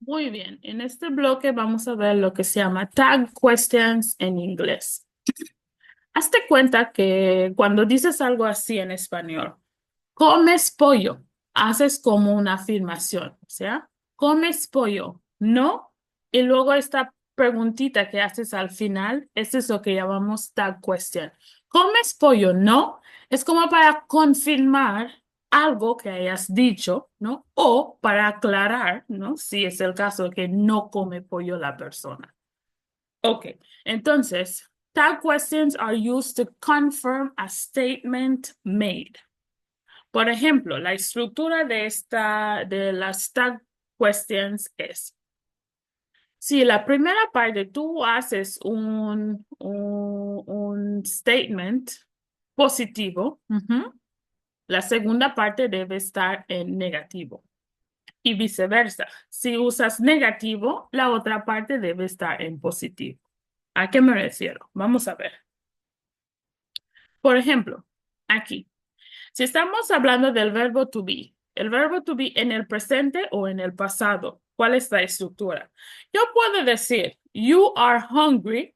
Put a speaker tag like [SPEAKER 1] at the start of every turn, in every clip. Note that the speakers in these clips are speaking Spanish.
[SPEAKER 1] Muy bien, en este bloque vamos a ver lo que se llama tag questions en inglés. Hazte cuenta que cuando dices algo así en español, comes pollo, haces como una afirmación, o sea, comes pollo, ¿no? Y luego esta preguntita que haces al final, este es lo que llamamos tag question. ¿Comes pollo? No. Es como para confirmar algo que hayas dicho, ¿no? O para aclarar, ¿no? Si es el caso que no come pollo la persona. Ok, entonces, tag questions are used to confirm a statement made. Por ejemplo, la estructura de las tag questions es, si la primera parte tú haces un statement positivo, la segunda parte debe estar en negativo y viceversa. Si usas negativo, la otra parte debe estar en positivo. ¿A qué me refiero? Vamos a ver. Por ejemplo, aquí. Si estamos hablando del verbo to be, el verbo to be en el presente o en el pasado, ¿cuál es la estructura? Yo puedo decir, you are hungry,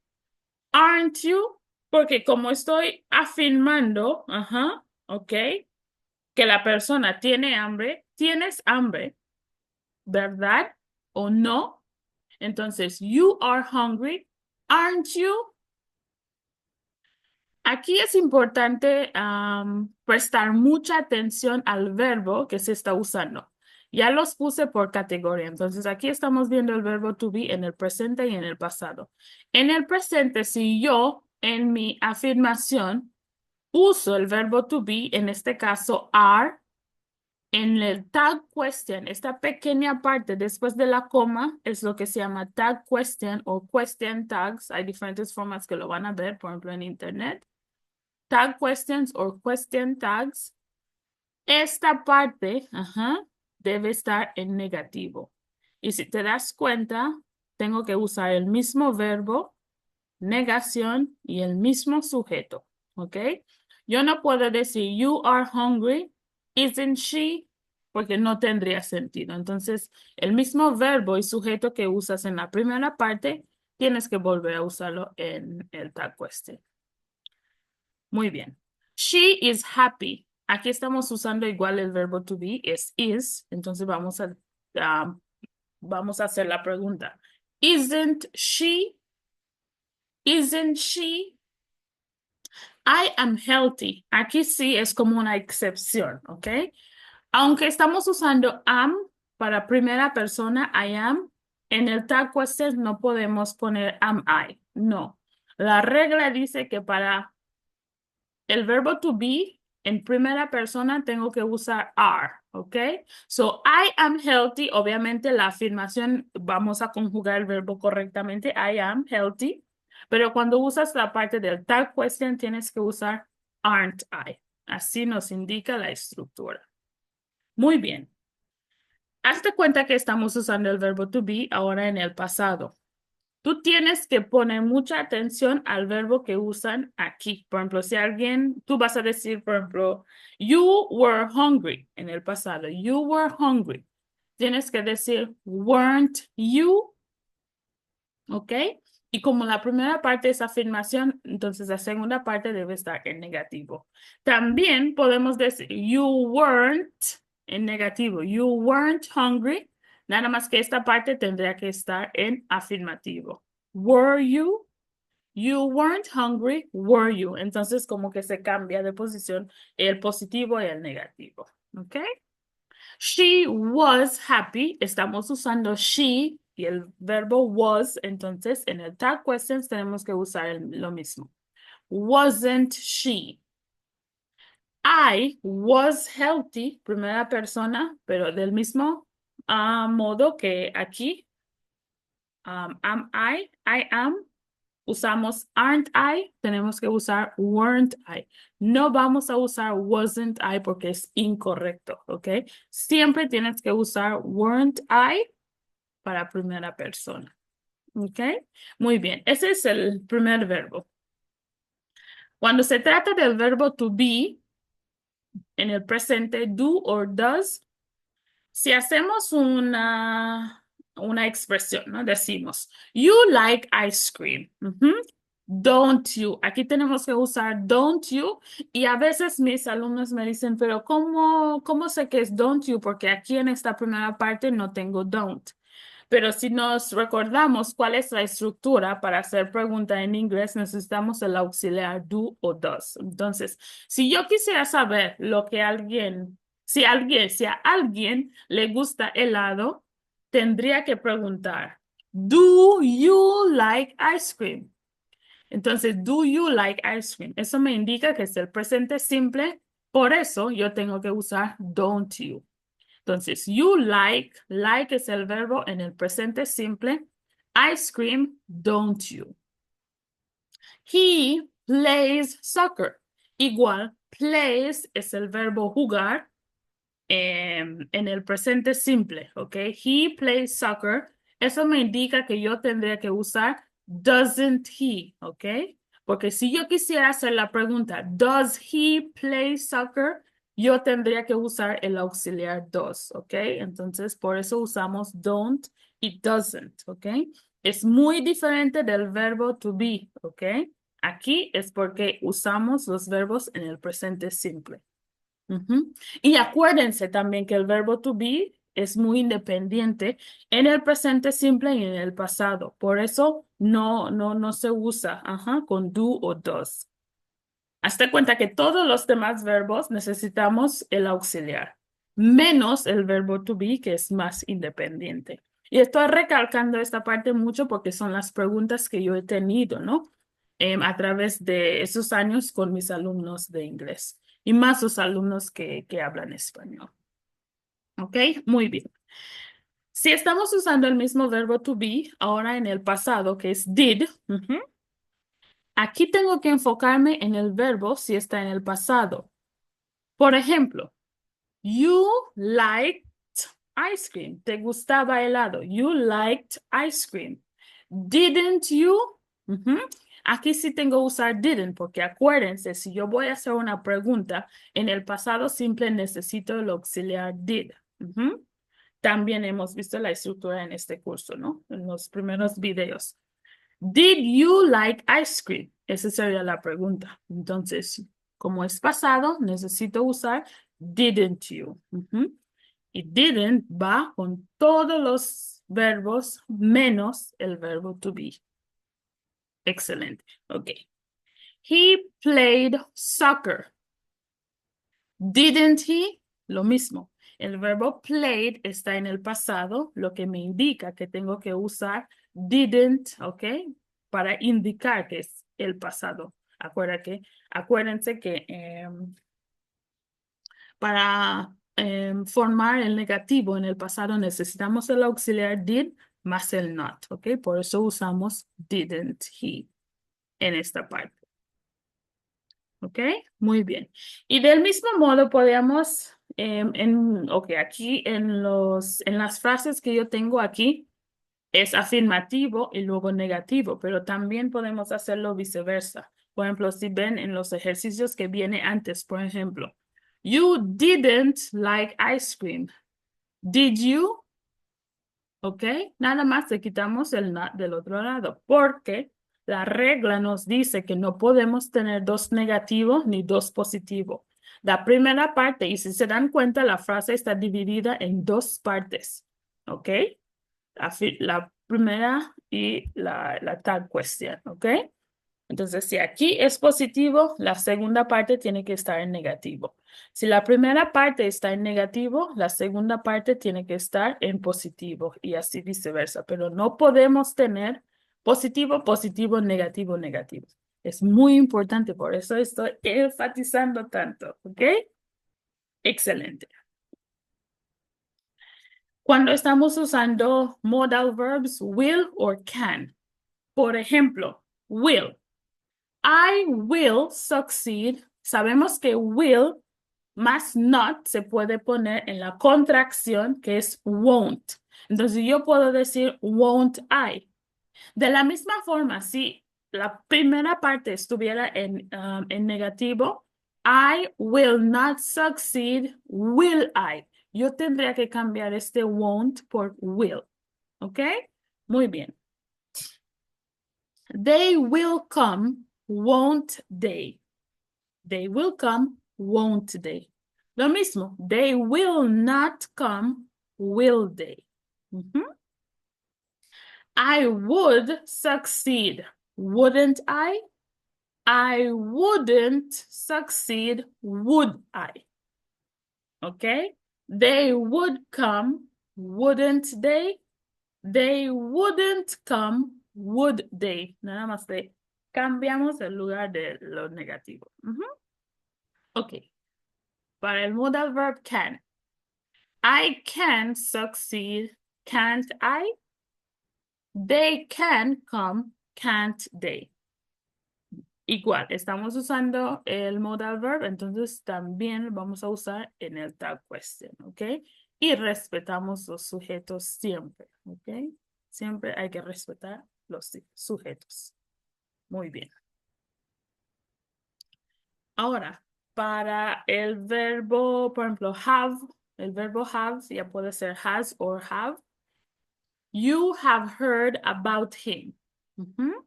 [SPEAKER 1] aren't you? Porque como estoy afirmando, ok, que la persona tiene hambre, tienes hambre, ¿verdad? ¿O no? Entonces, you are hungry, aren't you? Aquí es importante prestar mucha atención al verbo que se está usando. Ya los puse por categoría. Entonces, aquí estamos viendo el verbo to be en el presente y en el pasado. En el presente, si yo en mi afirmación uso el verbo to be, en este caso are, en el tag question, esta pequeña parte después de la coma es lo que se llama tag question o question tags. Hay diferentes formas que lo van a ver, por ejemplo, en internet. Tag questions or question tags, esta parte, debe estar en negativo. Y si te das cuenta, tengo que usar el mismo verbo, negación y el mismo sujeto, ¿ok? Yo no puedo decir, you are hungry, isn't she? Porque no tendría sentido. Entonces, el mismo verbo y sujeto que usas en la primera parte, tienes que volver a usarlo en el tag question. Muy bien. She is happy. Aquí estamos usando igual el verbo to be, es is. Entonces ah, vamos a hacer la pregunta. Isn't she? Isn't she? I am healthy. Aquí sí es como una excepción, ¿ok? Aunque estamos usando am para primera persona, I am, en el tag question no podemos poner am I. No. La regla dice que para el verbo to be en primera persona tengo que usar are, ¿ok? So, I am healthy. Obviamente la afirmación vamos a conjugar el verbo correctamente. I am healthy. Pero cuando usas la parte del tag question tienes que usar aren't I. Así nos indica la estructura. Muy bien. Hazte cuenta que estamos usando el verbo to be ahora en el pasado. Tú tienes que poner mucha atención al verbo que usan aquí. Por ejemplo, si alguien, tú vas a decir, por ejemplo, you were hungry en el pasado. You were hungry. Tienes que decir, weren't you? ¿Ok? Y como la primera parte es afirmación, entonces la segunda parte debe estar en negativo. También podemos decir, you weren't en negativo. You weren't hungry. Nada más que esta parte tendría que estar en afirmativo. Were you? You weren't hungry, were you? Entonces como que se cambia de posición el positivo y el negativo. ¿Ok? She was happy. Estamos usando she y el verbo was. Entonces en el tag questions tenemos que usar lo mismo. Wasn't she? I was healthy, primera persona, pero del mismo modo que aquí. Am I am. Usamos aren't I, tenemos que usar weren't I. No vamos a usar wasn't I porque es incorrecto, ¿ok? Siempre tienes que usar weren't I para primera persona, ¿ok? Muy bien, ese es el primer verbo. Cuando se trata del verbo to be, en el presente, do or does, si hacemos una expresión, ¿no? Decimos, you like ice cream. Ujú. Don't you. Aquí tenemos que usar don't you. Y a veces mis alumnos me dicen, pero ¿cómo sé que es don't you? Porque aquí en esta primera parte no tengo don't. Pero si nos recordamos cuál es la estructura para hacer pregunta en inglés, necesitamos el auxiliar do o does. Entonces, si yo quisiera saber lo que si a alguien le gusta helado, tendría que preguntar, do you like ice cream? Entonces, do you like ice cream? Eso me indica que es el presente simple, por eso yo tengo que usar don't you. Entonces, you like es el verbo en el presente simple. Ice cream, don't you. He plays soccer. Igual, plays es el verbo jugar en el presente simple, ¿ok? He plays soccer. Eso me indica que yo tendría que usar doesn't he, ¿ok? Porque si yo quisiera hacer la pregunta, does he play soccer? Yo tendría que usar el auxiliar does, ¿ok? Entonces, por eso usamos don't y doesn't, ¿ok? Es muy diferente del verbo to be, ¿ok? Aquí es porque usamos los verbos en el presente simple. Ujú. Y acuérdense también que el verbo to be es muy independiente en el presente simple y en el pasado. Por eso no se usa con do o does. Hazte cuenta que todos los demás verbos necesitamos el auxiliar, menos el verbo to be, que es más independiente. Y estoy recalcando esta parte mucho porque son las preguntas que yo he tenido, ¿no? A través de esos años con mis alumnos de inglés y más los alumnos que hablan español. ¿Ok? Muy bien. Si estamos usando el mismo verbo to be, ahora en el pasado, que es did, aquí tengo que enfocarme en el verbo si está en el pasado. Por ejemplo, you liked ice cream. ¿Te gustaba helado? You liked ice cream. Didn't you? Ujú. Aquí sí tengo que usar didn't, porque acuérdense, si yo voy a hacer una pregunta, en el pasado simple necesito el auxiliar did. Ujú. También hemos visto la estructura en este curso, ¿no? En los primeros videos. Did you like ice cream? Esa sería la pregunta. Entonces, como es pasado, necesito usar didn't you. Ujú. Y didn't va con todos los verbos menos el verbo to be. Excelente. Ok. He played soccer. Didn't he? Lo mismo. El verbo played está en el pasado, lo que me indica que tengo que usar didn't, ¿ok? Para indicar que es el pasado. Acuérdense que para formar el negativo en el pasado necesitamos el auxiliar did más el not, ¿ok? Por eso usamos didn't he en esta parte. ¿Ok? Muy bien. Y del mismo modo podemos, ok, aquí en las frases que yo tengo aquí es afirmativo y luego negativo, pero también podemos hacerlo viceversa. Por ejemplo, si ven en los ejercicios que viene antes, por ejemplo, you didn't like ice cream. Did you? ¿Ok? Nada más le quitamos el not del otro lado, porque la regla nos dice que no podemos tener dos negativos ni dos positivos. La primera parte, y si se dan cuenta, la frase está dividida en dos partes. ¿Ok? La primera y la tal cuestión. ¿Ok? Entonces, si aquí es positivo, la segunda parte tiene que estar en negativo. Si la primera parte está en negativo, la segunda parte tiene que estar en positivo y así viceversa. Pero no podemos tener positivo, positivo, negativo, negativo. Es muy importante, por eso estoy enfatizando tanto, ¿ok? Excelente. Cuando estamos usando modal verbs, will or can. Por ejemplo, will. I will succeed. Sabemos que will más not se puede poner en la contracción que es won't. Entonces yo puedo decir won't I. De la misma forma, si la primera parte estuviera en negativo, I will not succeed, will I. Yo tendría que cambiar este won't por will. ¿Ok? Muy bien. They will come, won't they? They will come, won't they? Lo mismo. They will not come, will they? Ujú. I would succeed, wouldn't I? I wouldn't succeed, would I? Okay? They would come, wouldn't they? They wouldn't come, would they? Nada más de cambiamos el lugar de lo negativo. Ujú. Ok. Para el modal verb can. I can succeed, can't I? They can come, can't they? Igual, estamos usando el modal verb, entonces también vamos a usar en el tag question, ¿ok? Y respetamos los sujetos siempre, ¿ok? Siempre hay que respetar los sujetos. Muy bien. Ahora, para el verbo, por ejemplo, have, el verbo have ya puede ser has or have. You have heard about him. Ujú.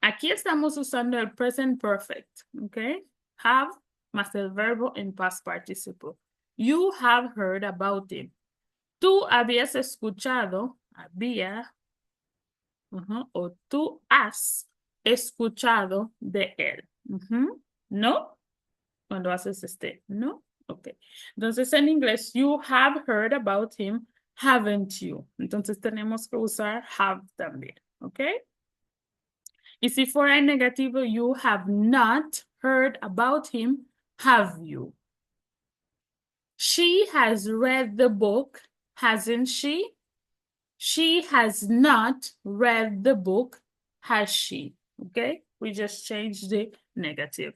[SPEAKER 1] Aquí estamos usando el present perfect, ¿ok? Have más el verbo en past participle. You have heard about him. Tú habías escuchado, o tú has escuchado de él. Ujú. ¿No? Cuando haces ¿no? Ok. Entonces en inglés, you have heard about him, haven't you? Entonces tenemos que usar have también, ¿ok? Y si fuera en negativo, you have not heard about him, have you? She has read the book, hasn't she? She has not read the book, has she? Okay, we just changed the negative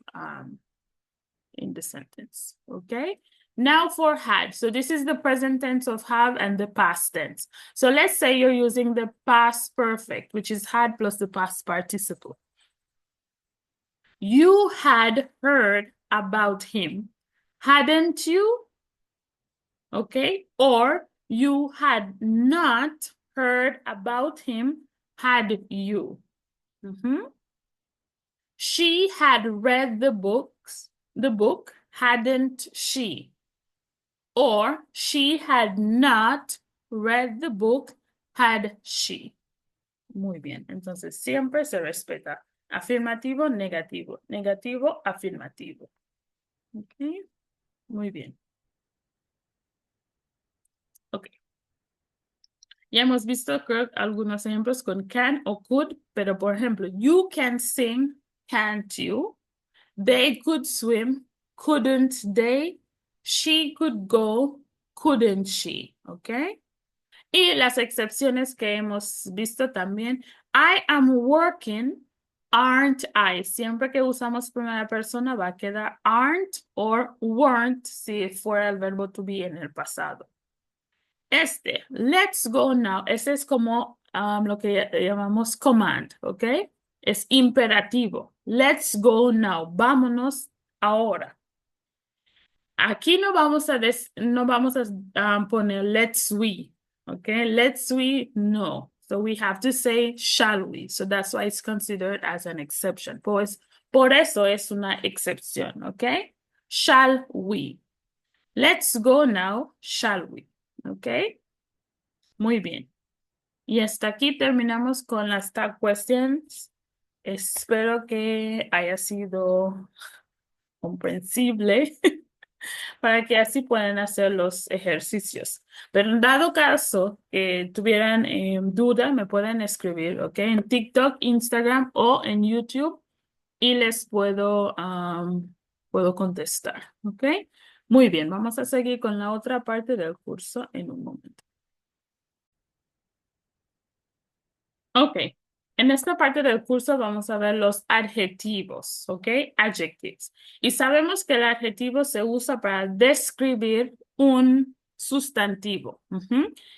[SPEAKER 1] in the sentence. Okay, now for had. So this is the present tense of have and the past tense. So let's say you're using the past perfect, which is had plus the past participle. You had heard about him, hadn't you? Okay, or you had not heard about him, had you? She had read the book, hadn't she? Or she had not read the book, had she? Muy bien, entonces siempre se respeta. Afirmativo, negativo, negativo, afirmativo. Ok, muy bien. Ok. Ya hemos visto, creo, algunos ejemplos con can o could, pero por ejemplo, you can sing, can't you? They could swim, couldn't they? She could go, couldn't she? ¿Ok? Y las excepciones que hemos visto también. I am working, aren't I? Siempre que usamos primera persona va a quedar aren't or weren't si fuera el verbo to be en el pasado. Let's go now, es como lo que llamamos command, ¿ok? Es imperativo. Let's go now. Vámonos ahora. Aquí no vamos a poner let's we, ¿ok? Let's we, no. So we have to say shall we. So that's why it's considered as an exception. Pues por eso es una excepción, ¿ok? Shall we. Let's go now, shall we, ¿ok? Muy bien. Y hasta aquí terminamos con las tag questions. Espero que haya sido comprensible para que así puedan hacer los ejercicios. Pero en dado caso que tuvieran duda, me pueden escribir, ¿ok? En TikTok, Instagram o en YouTube y les puedo contestar, ¿ok? Muy bien, vamos a seguir con la otra parte del curso en un momento. Ok, en esta parte del curso vamos a ver los adjetivos, ¿ok? Adjectives. Y sabemos que el adjetivo se usa para describir un sustantivo,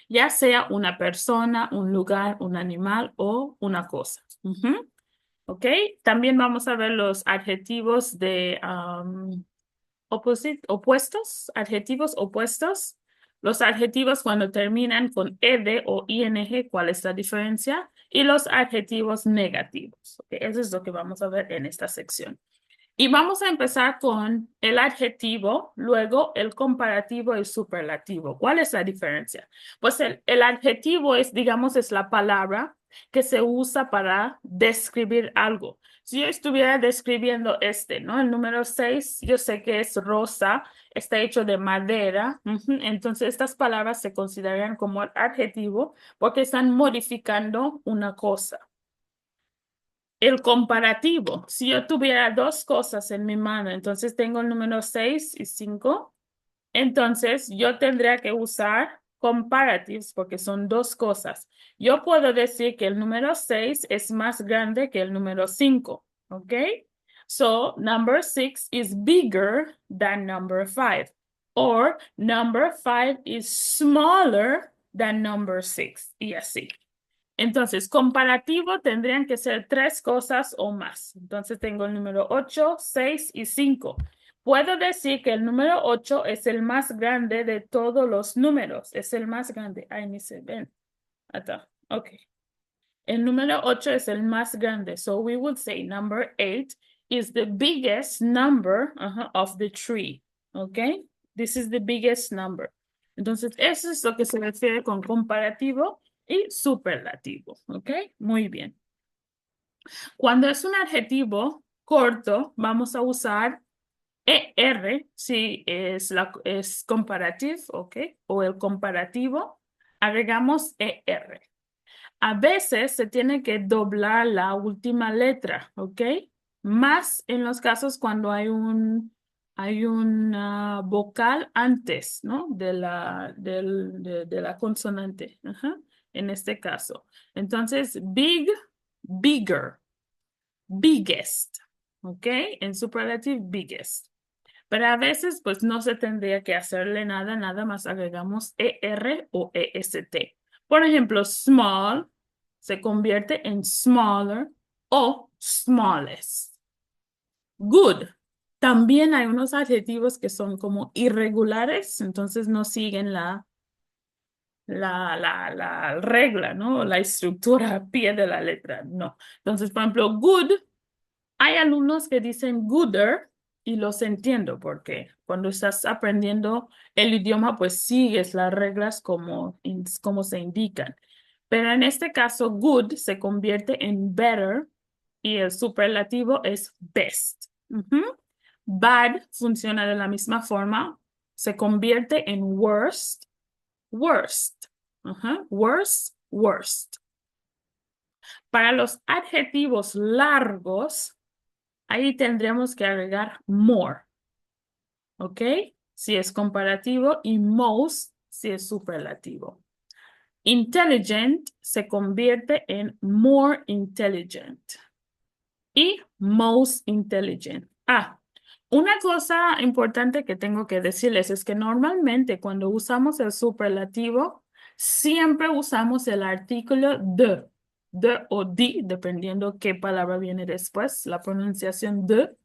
[SPEAKER 1] ya sea una persona, un lugar, un animal o una cosa. ¿Ok? También vamos a ver los adjetivos de opuestos, adjetivos opuestos, Los adjetivos cuando terminan con ed o ing, ¿cuál es la diferencia? Y los adjetivos negativos. ¿Ok? Eso es lo que vamos a ver en esta sección. Y vamos a empezar con el adjetivo, luego el comparativo y el superlativo. ¿Cuál es la diferencia? Pues el adjetivo es, digamos, es la palabra que se usa para describir algo. Si yo estuviera describiendo ¿no? El número 6, yo sé que es rosa, está hecho de madera. Entonces, estas palabras se consideran como adjetivo porque están modificando una cosa. El comparativo, si yo tuviera dos cosas en mi mano, entonces tengo el número 6 y 5, entonces yo tendría que usar comparatives porque son dos cosas. Yo puedo decir que el número 6 es más grande que el número 5, ¿ok? So, number 6 is bigger than number 5. Or, number 5 is smaller than number 6. Y así. Entonces, comparativo tendrían que ser tres cosas o más. Entonces, tengo el número 8, 6 y 5. Puedo decir que el número 8 es el más grande de todos los números. Es el más grande. Ay, ni se ven. Acá. Ok. El número 8 es el más grande. So, we would say number 8 is the biggest number of the tree. Ok. This is the biggest number. Entonces, eso es lo que se refiere con comparativo y superlativo, ¿ok? Muy bien. Cuando es un adjetivo corto, vamos a usar ER, si es comparative, ¿ok? O el comparativo, agregamos ER. A veces se tiene que doblar la última letra, ¿ok? Más en los casos cuando hay una vocal antes, ¿no? De la consonante, en este caso. Entonces, big, bigger, biggest, ¿ok? En superlative, biggest. Pero a veces, pues no se tendría que hacerle nada, nada más agregamos ER o EST. Por ejemplo, small se convierte en smaller o smallest. Good. También hay unos adjetivos que son como irregulares, entonces no siguen la regla, ¿no? La estructura a pie de la letra, no. Entonces, por ejemplo, good, hay alumnos que dicen gooder y los entiendo porque cuando estás aprendiendo el idioma, pues sigues las reglas como se indican. Pero en este caso, good se convierte en better y el superlativo es best. Bad funciona de la misma forma, se convierte en worst, worst. Worst, worst. Para los adjetivos largos, ahí tendríamos que agregar more, ¿ok? Si es comparativo y most si es superlativo. Intelligent se convierte en more intelligent y most intelligent. Una cosa importante que tengo que decirles es que normalmente cuando usamos el superlativo, siempre usamos el artículo de o di, dependiendo qué palabra viene después, la pronunciación de.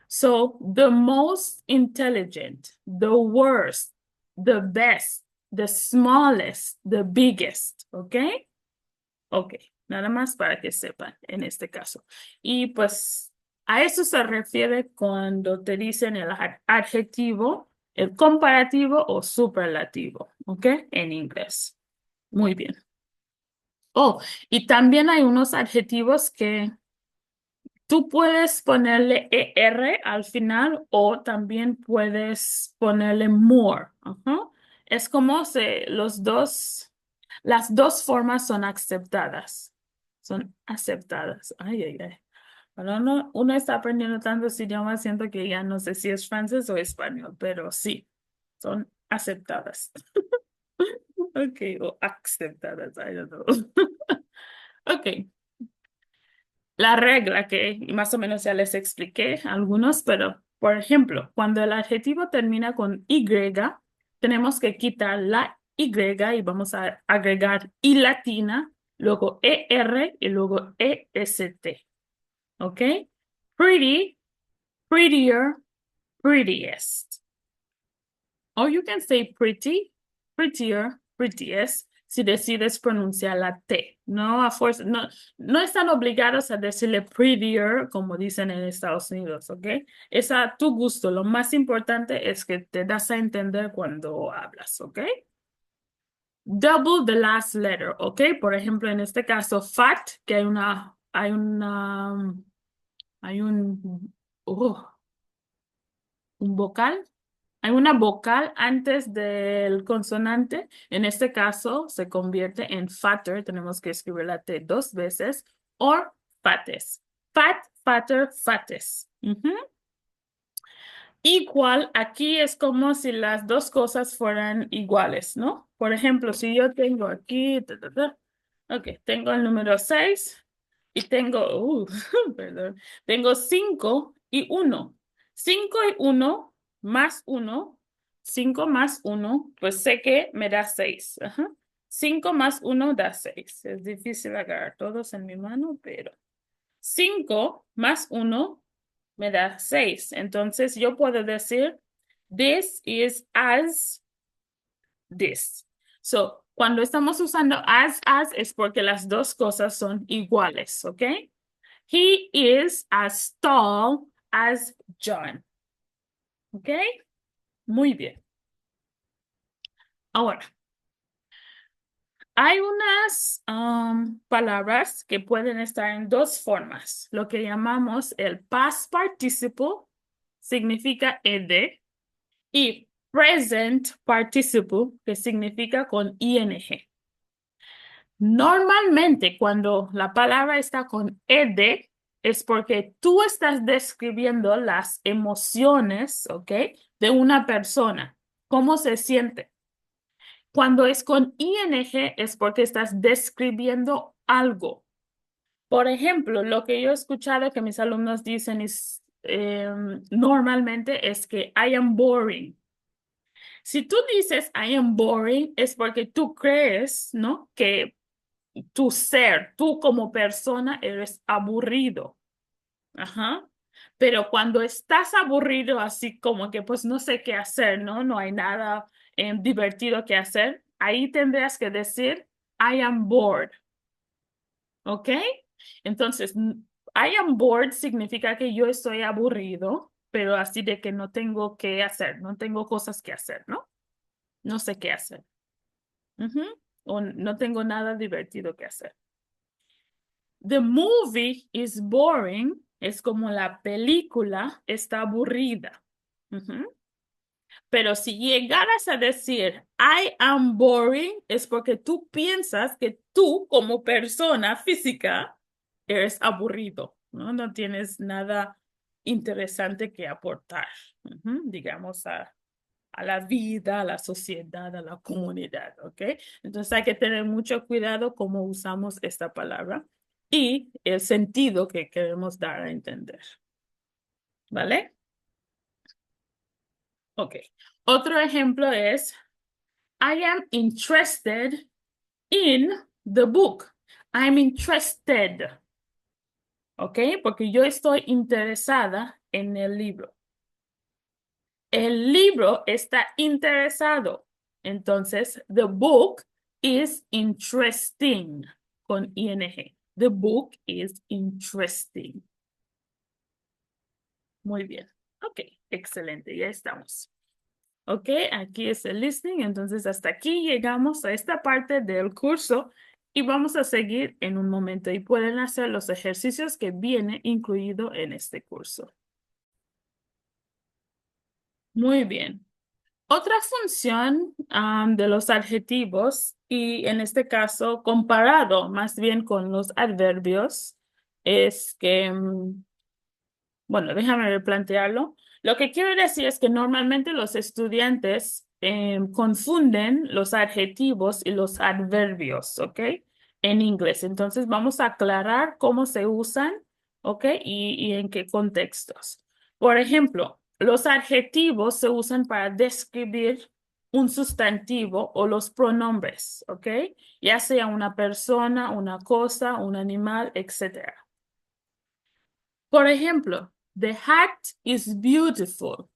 [SPEAKER 1] So, the most intelligent, the worst, the best, the smallest, the biggest, ¿ok? Ok, nada más para que sepan en este caso. Y pues a eso se refiere cuando te dicen el adjetivo, el comparativo o superlativo, ¿ok? En inglés. Muy bien. Oh, y también hay unos adjetivos que tú puedes ponerle ER al final o también puedes ponerle more. Es como las dos formas son aceptadas. Son aceptadas. Ay, ay, ay. Bueno, uno está aprendiendo tantos idiomas, siento que ya no sé si es francés o español, pero sí, son aceptadas. Ok, o aceptadas, I don't know. Ok. La regla que más o menos ya les expliqué algunos, pero por ejemplo, cuando el adjetivo termina con Y, tenemos que quitar la Y y vamos a agregar I latina, luego ER y luego EST. ¿Ok? Pretty, prettier, prettiest. Or you can say pretty, prettier, prettiest, si decides pronunciar la T. No a fuerza, no están obligados a decirle prettier, como dicen en Estados Unidos, ¿ok? Es a tu gusto. Lo más importante es que te das a entender cuando hablas, ¿ok? Double the last letter, ¿ok? Por ejemplo, en este caso, fat, que hay un vocal. Hay una vocal antes del consonante. En este caso, se convierte en fatter. Tenemos que escribir la T dos veces. Or fates. Fat, fatter, fates. Igual, aquí es como si las dos cosas fueran iguales, ¿no? Por ejemplo, si yo tengo aquí, ok, tengo el número 6 y tengo, perdón, tengo 5 y 1. 5 y 1 más 1, 5 más 1, pues sé que me da 6. 5 más 1 da 6. Es difícil agarrar todos en mi mano, pero 5 más 1 me da 6. Entonces yo puedo decir, this is as this. So, cuando estamos usando as es porque las dos cosas son iguales, ¿ok? He is as tall as John. ¿Ok? Muy bien. Ahora, hay unas palabras que pueden estar en dos formas. Lo que llamamos el past participle significa ed y present participle, que significa con ing. Normalmente, cuando la palabra está con ed, es porque tú estás describiendo las emociones, ¿ok? De una persona. ¿Cómo se siente? Cuando es con ing, es porque estás describiendo algo. Por ejemplo, lo que yo he escuchado que mis alumnos dicen normalmente es que I am boring. Si tú dices I am boring, es porque tú crees, ¿no? Que tu ser, tú como persona, eres aburrido. Ajá. Pero cuando estás aburrido, así como que pues no sé qué hacer, ¿no? No hay nada divertido que hacer, ahí tendrías que decir I am bored. ¿Ok? Entonces, I am bored significa que yo estoy aburrido, pero así de que no tengo qué hacer, no tengo cosas que hacer, ¿no? No sé qué hacer. O no tengo nada divertido que hacer. The movie is boring. Es como la película está aburrida. Pero si llegaras a decir I am boring, es porque tú piensas que tú como persona física eres aburrido, ¿no? No tienes nada interesante que aportar, digamos, a la vida, a la sociedad, a la comunidad, ¿ok? Entonces hay que tener mucho cuidado cómo usamos esta palabra y el sentido que queremos dar a entender, ¿vale? Ok. Otro ejemplo es, I am interested in the book. I'm interested, ¿ok? Porque yo estoy interesada en el libro. El libro está interesado. Entonces, the book is interesting con ing. The book is interesting. Muy bien. Ok, excelente, ya estamos. Ok, aquí es el listening. Entonces, hasta aquí llegamos a esta parte del curso y vamos a seguir en un momento y pueden hacer los ejercicios que viene incluido en este curso. Muy bien. Otra función de los adjetivos, y en este caso comparado más bien con los adverbios, es que, bueno, déjame replantearlo. Lo que quiero decir es que normalmente los estudiantes confunden los adjetivos y los adverbios, ¿ok? En inglés. Entonces vamos a aclarar cómo se usan, ¿ok? Y en qué contextos. Por ejemplo, los adjetivos se usan para describir un sustantivo o los pronombres, ¿ok? Ya sea una persona, una cosa, un animal, etcétera. Por ejemplo, the hat is beautiful.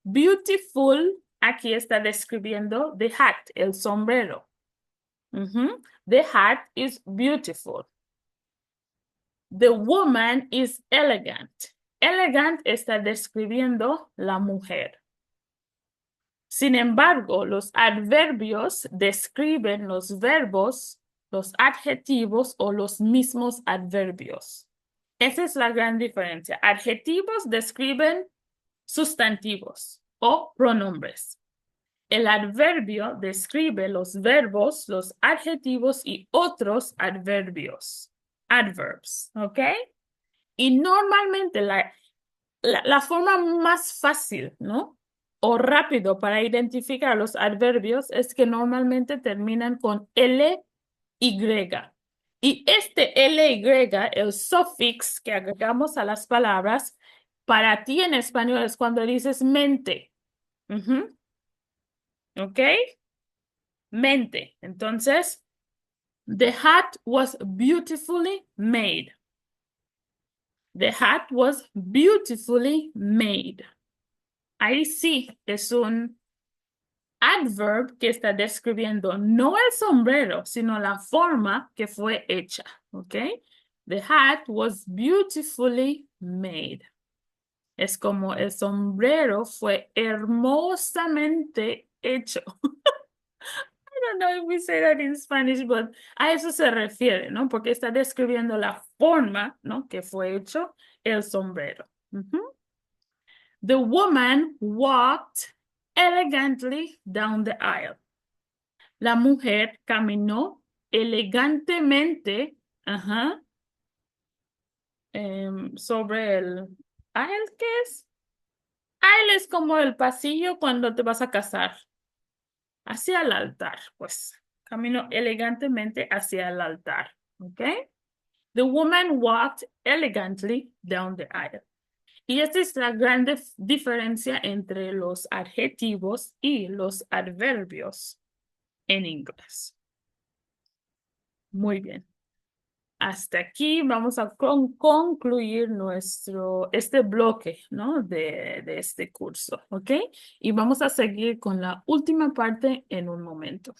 [SPEAKER 1] Beautiful aquí está describiendo the hat, el sombrero. The hat is beautiful. The woman is elegant. Elegant está describiendo la mujer. Sin embargo, los adverbios describen los verbos, los adjetivos o los mismos adverbios. Esa es la gran diferencia. Adjetivos describen sustantivos o pronombres. El adverbio describe los verbos, los adjetivos y otros adverbios. Adverbs, ¿ok? Y normalmente la forma más fácil, ¿no? O rápido para identificar los adverbios es que normalmente terminan con LY. Y este LY, el suffix que agregamos a las palabras, para ti en español es cuando dices mente. ¿Ok? Mente. Entonces, the hat was beautifully made. The hat was beautifully made. Ahí sí es un adverb que está describiendo no el sombrero, sino la forma que fue hecha. ¿Ok? The hat was beautifully made. Es como el sombrero fue hermosamente hecho. I don't know if we say that in Spanish, but a eso se refiere, ¿no? Porque está describiendo la forma, ¿no? Que fue hecho el sombrero. The woman walked elegantly down the aisle. La mujer caminó elegantemente, sobre el aisle, ¿qué es? Aisle es como el pasillo cuando te vas a casar. Hacia el altar, pues. Caminó elegantemente hacia el altar, ¿ok? The woman walked elegantly down the aisle. Y esta es la gran diferencia entre los adjetivos y los adverbios en inglés. Muy bien. Hasta aquí vamos a concluir este bloque, ¿no? de este curso, ¿ok? Y vamos a seguir con la última parte en un momento.